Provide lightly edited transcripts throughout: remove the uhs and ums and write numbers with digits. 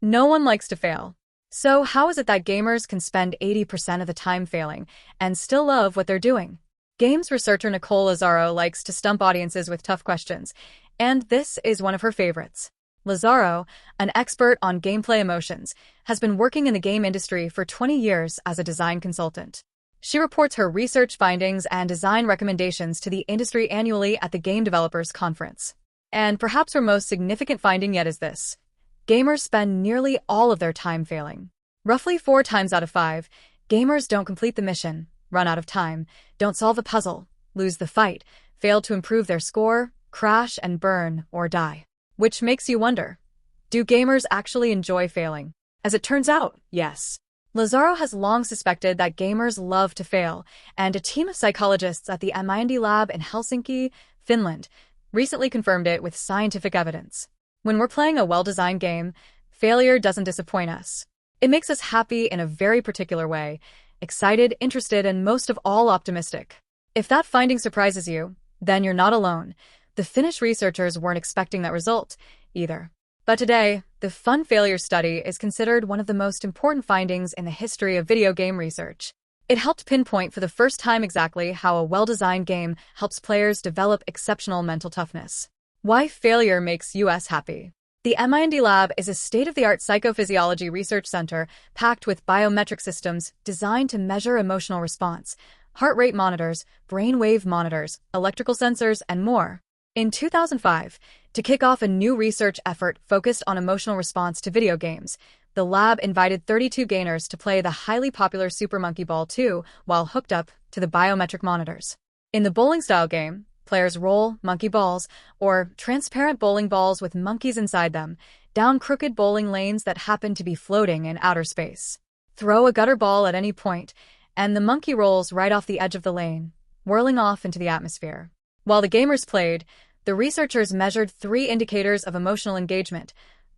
No one likes to fail. So how is it that gamers can spend 80% of the time failing and still love what they're doing? Games researcher Nicole Lazaro likes to stump audiences with tough questions, and this is one of her favorites. Lazaro, an expert on gameplay emotions, has been working in the game industry for 20 years as a design consultant. She reports her research findings and design recommendations to the industry annually at the Game Developers Conference. And perhaps her most significant finding yet is this: gamers spend nearly all of their time failing. Roughly 4 times out of 5, gamers don't complete the mission, run out of time, don't solve a puzzle, lose the fight, fail to improve their score, crash and burn, or die. Which makes you wonder, do gamers actually enjoy failing? As it turns out, yes. Lazaro has long suspected that gamers love to fail, and a team of psychologists at the Mind Lab in Helsinki, Finland, recently confirmed it with scientific evidence. When we're playing a well-designed game, failure doesn't disappoint us. It makes us happy in a very particular way, excited, interested, and most of all optimistic. If that finding surprises you, then you're not alone. The Finnish researchers weren't expecting that result either. But today, the Fun Failure Study is considered one of the most important findings in the history of video game research. It helped pinpoint for the first time exactly how a well-designed game helps players develop exceptional mental toughness. Why failure makes us happy. The Mind Lab is a state-of-the-art psychophysiology research center packed with biometric systems designed to measure emotional response, heart rate monitors, brainwave monitors, electrical sensors, and more. In 2005, to kick off a new research effort focused on emotional response to video games, the lab invited 32 gainers to play the highly popular Super Monkey Ball 2 while hooked up to the biometric monitors. In the bowling-style game, players roll monkey balls, or transparent bowling balls with monkeys inside them, down crooked bowling lanes that happen to be floating in outer space. Throw a gutter ball at any point, and the monkey rolls right off the edge of the lane, whirling off into the atmosphere. While the gamers played, the researchers measured 3 indicators of emotional engagement: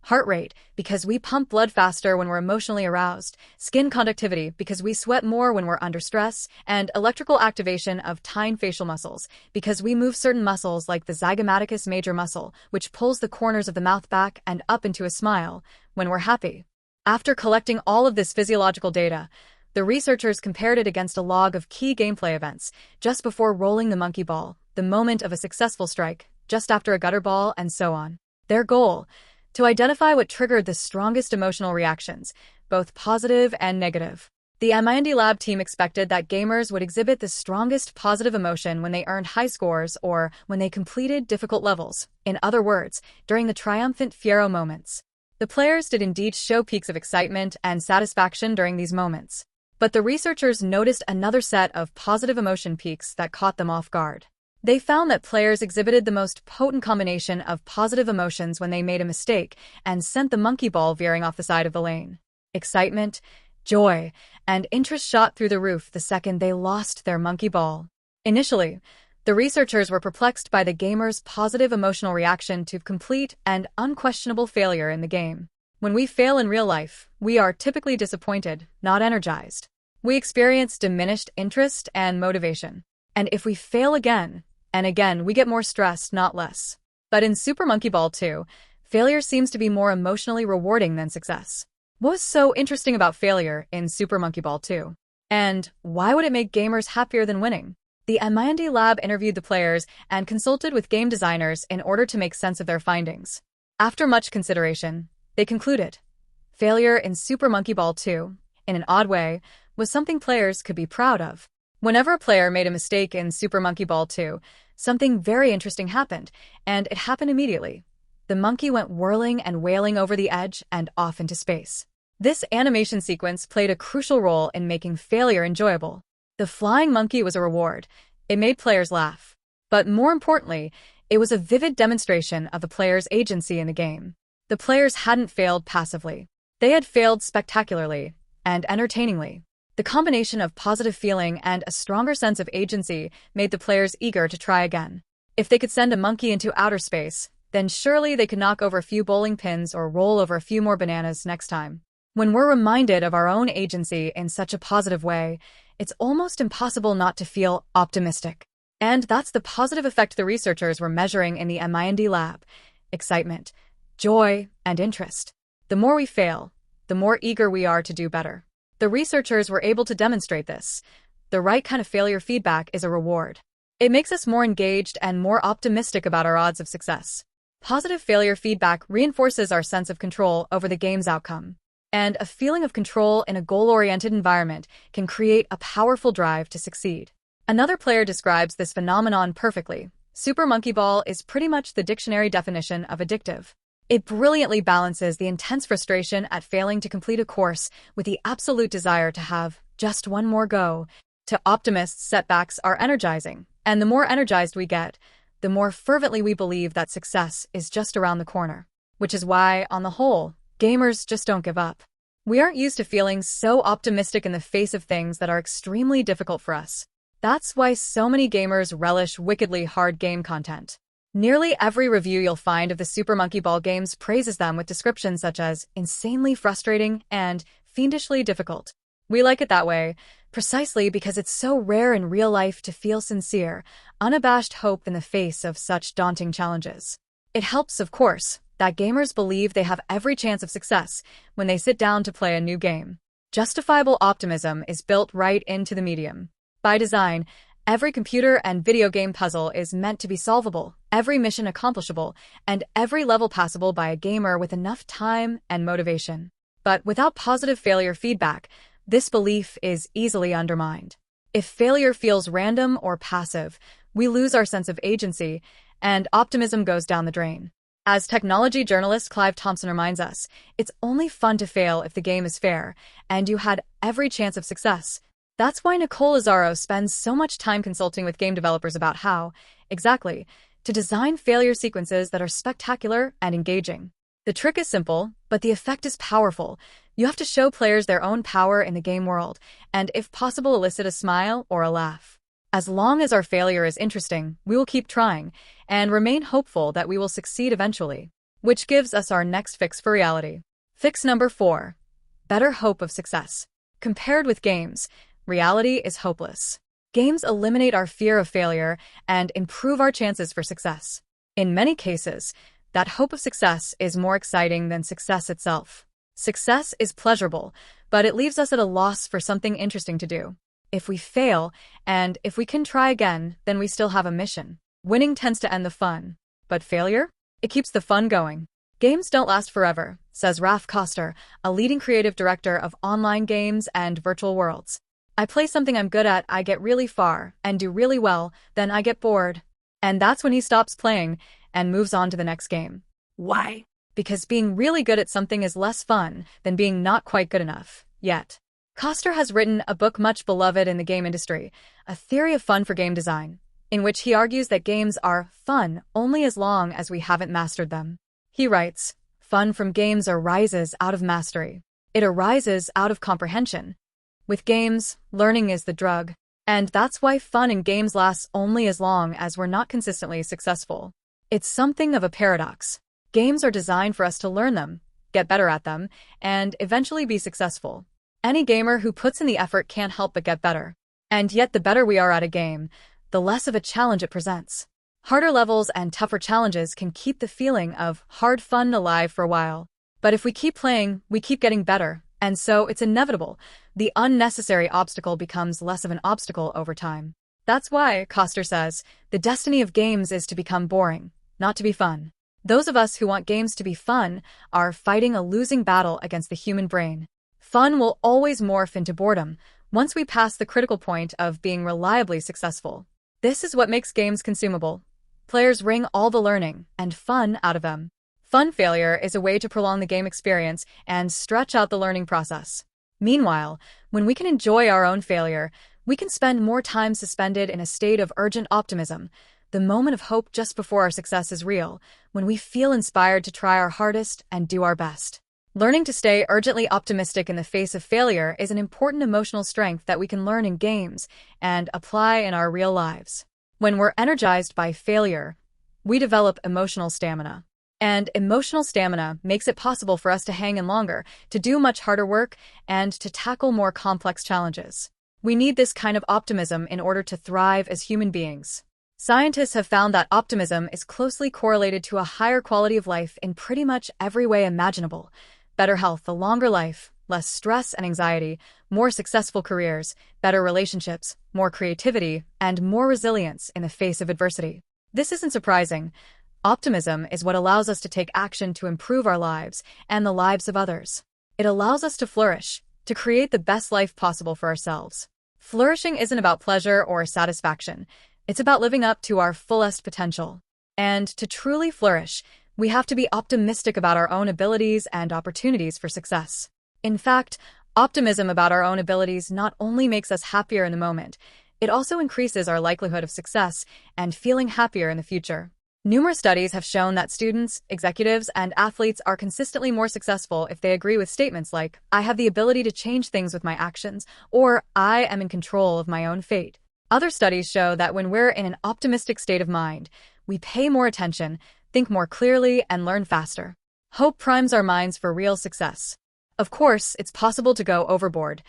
heart rate, because we pump blood faster when we're emotionally aroused, skin conductivity, because we sweat more when we're under stress, and electrical activation of tine facial muscles, because we move certain muscles like the zygomaticus major muscle, which pulls the corners of the mouth back and up into a smile, when we're happy. After collecting all of this physiological data, the researchers compared it against a log of key gameplay events, just before rolling the monkey ball, the moment of a successful strike, just after a gutter ball, and so on. Their goal: to identify what triggered the strongest emotional reactions, both positive and negative. The Mind Lab team expected that gamers would exhibit the strongest positive emotion when they earned high scores or when they completed difficult levels. In other words, during the triumphant Fiero moments. The players did indeed show peaks of excitement and satisfaction during these moments. But the researchers noticed another set of positive emotion peaks that caught them off guard. They found that players exhibited the most potent combination of positive emotions when they made a mistake and sent the monkey ball veering off the side of the lane. Excitement, joy, and interest shot through the roof the second they lost their monkey ball. Initially, the researchers were perplexed by the gamers' positive emotional reaction to complete and unquestionable failure in the game. When we fail in real life, we are typically disappointed, not energized. We experience diminished interest and motivation. And if we fail again and again, we get more stressed, not less. But in Super Monkey Ball 2, failure seems to be more emotionally rewarding than success. What was so interesting about failure in Super Monkey Ball 2? And why would it make gamers happier than winning? The Mind Lab interviewed the players and consulted with game designers in order to make sense of their findings. After much consideration, they concluded failure in Super Monkey Ball 2, in an odd way, was something players could be proud of. Whenever a player made a mistake in Super Monkey Ball 2, something very interesting happened, and it happened immediately. The monkey went whirling and wailing over the edge and off into space. This animation sequence played a crucial role in making failure enjoyable. The flying monkey was a reward. It made players laugh. But more importantly, it was a vivid demonstration of the player's agency in the game. The players hadn't failed passively. They had failed spectacularly and entertainingly. The combination of positive feeling and a stronger sense of agency made the players eager to try again. If they could send a monkey into outer space, then surely they could knock over a few bowling pins or roll over a few more bananas next time. When we're reminded of our own agency in such a positive way, it's almost impossible not to feel optimistic. And that's the positive effect the researchers were measuring in the Mind Lab: excitement, joy, and interest. The more we fail, the more eager we are to do better. The researchers were able to demonstrate this. The right kind of failure feedback is a reward. It makes us more engaged and more optimistic about our odds of success. Positive failure feedback reinforces our sense of control over the game's outcome. And a feeling of control in a goal-oriented environment can create a powerful drive to succeed. Another player describes this phenomenon perfectly. Super Monkey Ball is pretty much the dictionary definition of addictive. It brilliantly balances the intense frustration at failing to complete a course with the absolute desire to have just one more go. To optimists, setbacks are energizing, and the more energized we get, the more fervently we believe that success is just around the corner. Which is why, on the whole, gamers just don't give up. We aren't used to feeling so optimistic in the face of things that are extremely difficult for us. That's why so many gamers relish wickedly hard game content. Nearly every review you'll find of the Super Monkey Ball games praises them with descriptions such as insanely frustrating and fiendishly difficult. We like it that way, precisely because it's so rare in real life to feel sincere, unabashed hope in the face of such daunting challenges. It helps, of course, that gamers believe they have every chance of success when they sit down to play a new game. Justifiable optimism is built right into the medium. By design, every computer and video game puzzle is meant to be solvable, every mission accomplishable, and every level passable by a gamer with enough time and motivation. But without positive failure feedback, this belief is easily undermined. If failure feels random or passive, we lose our sense of agency, and optimism goes down the drain. As technology journalist Clive Thompson reminds us, it's only fun to fail if the game is fair, and you had every chance of success. That's why Nicole Lazzaro spends so much time consulting with game developers about how, exactly, to design failure sequences that are spectacular and engaging. The trick is simple, but the effect is powerful. You have to show players their own power in the game world, and if possible elicit a smile or a laugh. As long as our failure is interesting, we will keep trying, and remain hopeful that we will succeed eventually. Which gives us our next fix for reality. Fix number 4. Better hope of success. Compared with games, reality is hopeless. Games eliminate our fear of failure and improve our chances for success. In many cases, that hope of success is more exciting than success itself. Success is pleasurable, but it leaves us at a loss for something interesting to do. If we fail, and if we can try again, then we still have a mission. Winning tends to end the fun. But failure? It keeps the fun going. Games don't last forever, says Raf Koster, a leading creative director of online games and virtual worlds. I play something I'm good at, I get really far, and do really well, then I get bored. And that's when he stops playing and moves on to the next game. Why? Because being really good at something is less fun than being not quite good enough, yet. Koster has written a book much beloved in the game industry, A Theory of Fun for Game Design, in which he argues that games are fun only as long as we haven't mastered them. He writes, fun from games arises out of mastery. It arises out of comprehension. With games, learning is the drug, and that's why fun in games lasts only as long as we're not consistently successful. It's something of a paradox. Games are designed for us to learn them, get better at them, and eventually be successful. Any gamer who puts in the effort can't help but get better. And yet the better we are at a game, the less of a challenge it presents. Harder levels and tougher challenges can keep the feeling of hard fun alive for a while. But if we keep playing, we keep getting better, and so it's inevitable. The unnecessary obstacle becomes less of an obstacle over time. That's why, Koster says, the destiny of games is to become boring, not to be fun. Those of us who want games to be fun are fighting a losing battle against the human brain. Fun will always morph into boredom once we pass the critical point of being reliably successful. This is what makes games consumable. Players wring all the learning and fun out of them. Fun failure is a way to prolong the game experience and stretch out the learning process. Meanwhile, when we can enjoy our own failure, we can spend more time suspended in a state of urgent optimism, the moment of hope just before our success is real, when we feel inspired to try our hardest and do our best. Learning to stay urgently optimistic in the face of failure is an important emotional strength that we can learn in games and apply in our real lives. When we're energized by failure, we develop emotional stamina. And emotional stamina makes it possible for us to hang in longer, to do much harder work, and to tackle more complex challenges. We need this kind of optimism in order to thrive as human beings. Scientists have found that optimism is closely correlated to a higher quality of life in pretty much every way imaginable. Better health, a longer life, less stress and anxiety, more successful careers, better relationships, more creativity, and more resilience in the face of adversity. This isn't surprising. Optimism is what allows us to take action to improve our lives and the lives of others. It allows us to flourish, to create the best life possible for ourselves. Flourishing isn't about pleasure or satisfaction. It's about living up to our fullest potential. And to truly flourish, we have to be optimistic about our own abilities and opportunities for success. In fact, optimism about our own abilities not only makes us happier in the moment, it also increases our likelihood of success and feeling happier in the future. Numerous studies have shown that students, executives, and athletes are consistently more successful if they agree with statements like, "I have the ability to change things with my actions," or "I am in control of my own fate." Other studies show that when we're in an optimistic state of mind, we pay more attention, think more clearly, and learn faster. Hope primes our minds for real success. Of course, it's possible to go overboard.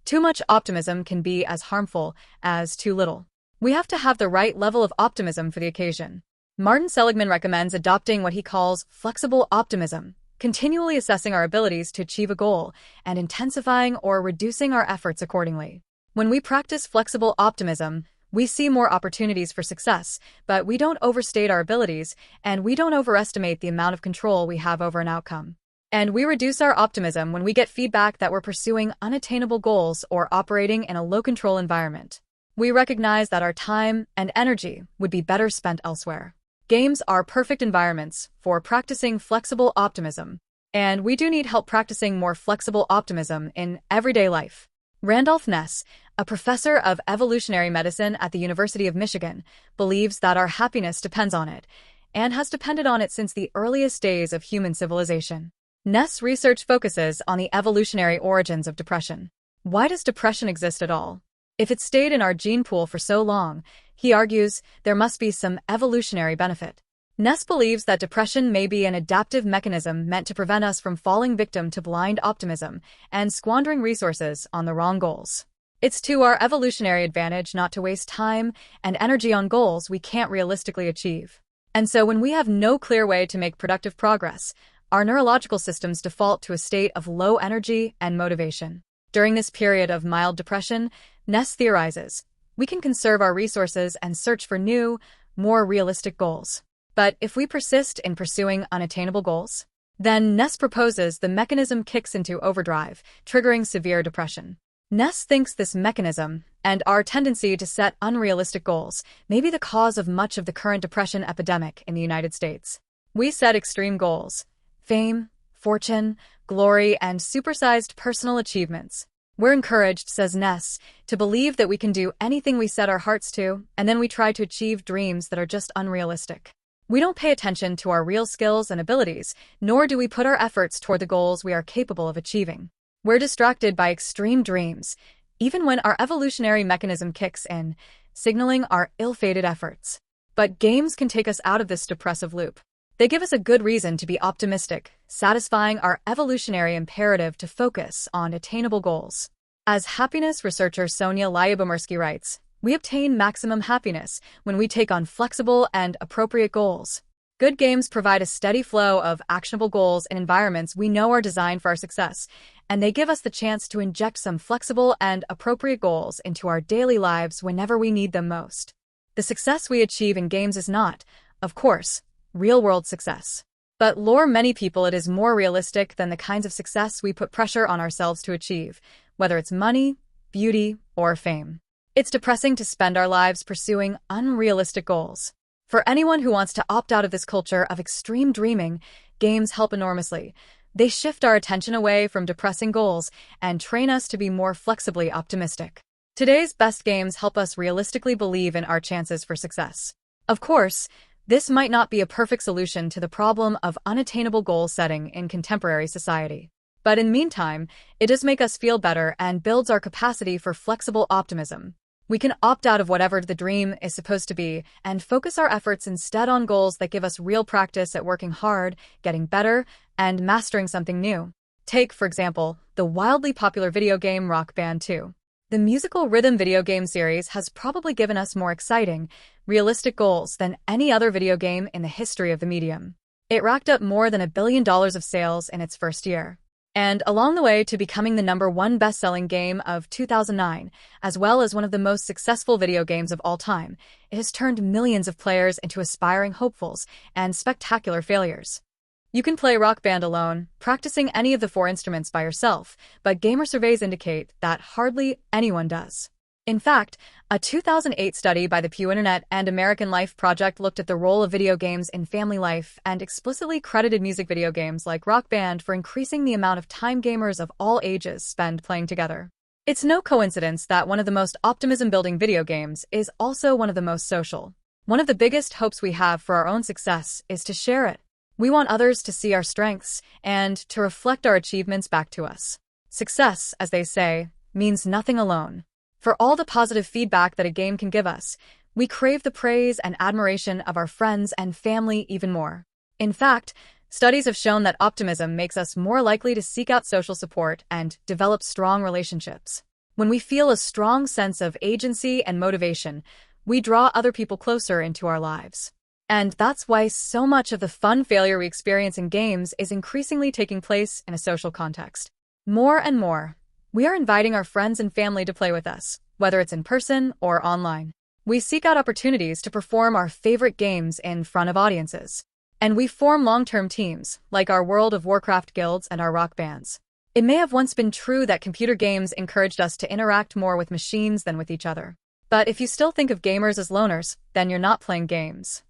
Too much optimism can be as harmful as too little. We have to have the right level of optimism for the occasion. Martin Seligman recommends adopting what he calls flexible optimism, continually assessing our abilities to achieve a goal and intensifying or reducing our efforts accordingly. When we practice flexible optimism, we see more opportunities for success, but we don't overstate our abilities and we don't overestimate the amount of control we have over an outcome. And we reduce our optimism when we get feedback that we're pursuing unattainable goals or operating in a low-control environment. We recognize that our time and energy would be better spent elsewhere. Games are perfect environments for practicing flexible optimism, and we do need help practicing more flexible optimism in everyday life. Randolph Ness, a professor of evolutionary medicine at the University of Michigan, believes that our happiness depends on it, and has depended on it since the earliest days of human civilization. Ness' research focuses on the evolutionary origins of depression. Why does depression exist at all? If it stayed in our gene pool for so long, he argues, there must be some evolutionary benefit. Ness believes that depression may be an adaptive mechanism meant to prevent us from falling victim to blind optimism and squandering resources on the wrong goals. It's to our evolutionary advantage not to waste time and energy on goals we can't realistically achieve. And so when we have no clear way to make productive progress, our neurological systems default to a state of low energy and motivation. During this period of mild depression, Ness theorizes, we can conserve our resources and search for new, more realistic goals. But if we persist in pursuing unattainable goals, then Ness proposes the mechanism kicks into overdrive, triggering severe depression. Ness thinks this mechanism, and our tendency to set unrealistic goals, may be the cause of much of the current depression epidemic in the United States. We set extreme goals: fame, fortune, glory, and supersized personal achievements. We're encouraged, says Ness, to believe that we can do anything we set our hearts to, and then we try to achieve dreams that are just unrealistic. We don't pay attention to our real skills and abilities, nor do we put our efforts toward the goals we are capable of achieving. We're distracted by extreme dreams, even when our evolutionary mechanism kicks in, signaling our ill-fated efforts. But games can take us out of this depressive loop. They give us a good reason to be optimistic, satisfying our evolutionary imperative to focus on attainable goals. As happiness researcher Sonia Lyubomirsky writes, we obtain maximum happiness when we take on flexible and appropriate goals. Good games provide a steady flow of actionable goals in environments we know are designed for our success, and they give us the chance to inject some flexible and appropriate goals into our daily lives whenever we need them most. The success we achieve in games is not, of course, real-world success. But lure many people it is more realistic than the kinds of success we put pressure on ourselves to achieve, whether it's money, beauty, or fame. It's depressing to spend our lives pursuing unrealistic goals. For anyone who wants to opt out of this culture of extreme dreaming, games help enormously. They shift our attention away from depressing goals and train us to be more flexibly optimistic. Today's best games help us realistically believe in our chances for success. Of course, this might not be a perfect solution to the problem of unattainable goal setting in contemporary society. But in the meantime, it does make us feel better and builds our capacity for flexible optimism. We can opt out of whatever the dream is supposed to be and focus our efforts instead on goals that give us real practice at working hard, getting better, and mastering something new. Take, for example, the wildly popular video game Rock Band 2. The musical rhythm video game series has probably given us more exciting, realistic goals than any other video game in the history of the medium. It racked up more than $1 billion of sales in its first year. and along the way to becoming the #1 best-selling game of 2009, as well as one of the most successful video games of all time. It has turned millions of players into aspiring hopefuls and spectacular failures. You can play Rock Band alone, practicing any of the 4 instruments by yourself, but gamer surveys indicate that hardly anyone does. In fact, a 2008 study by the Pew Internet and American Life Project looked at the role of video games in family life and explicitly credited music video games like Rock Band for increasing the amount of time gamers of all ages spend playing together. It's no coincidence that one of the most optimism-building video games is also one of the most social. One of the biggest hopes we have for our own success is to share it. We want others to see our strengths and to reflect our achievements back to us. Success, as they say, means nothing alone. For all the positive feedback that a game can give us, we crave the praise and admiration of our friends and family even more. In fact, studies have shown that optimism makes us more likely to seek out social support and develop strong relationships. When we feel a strong sense of agency and motivation, we draw other people closer into our lives. And that's why so much of the fun failure we experience in games is increasingly taking place in a social context. More and more, we are inviting our friends and family to play with us, whether it's in person or online. We seek out opportunities to perform our favorite games in front of audiences. And we form long-term teams, like our World of Warcraft guilds and our rock bands. It may have once been true that computer games encouraged us to interact more with machines than with each other. But if you still think of gamers as loners, then you're not playing games.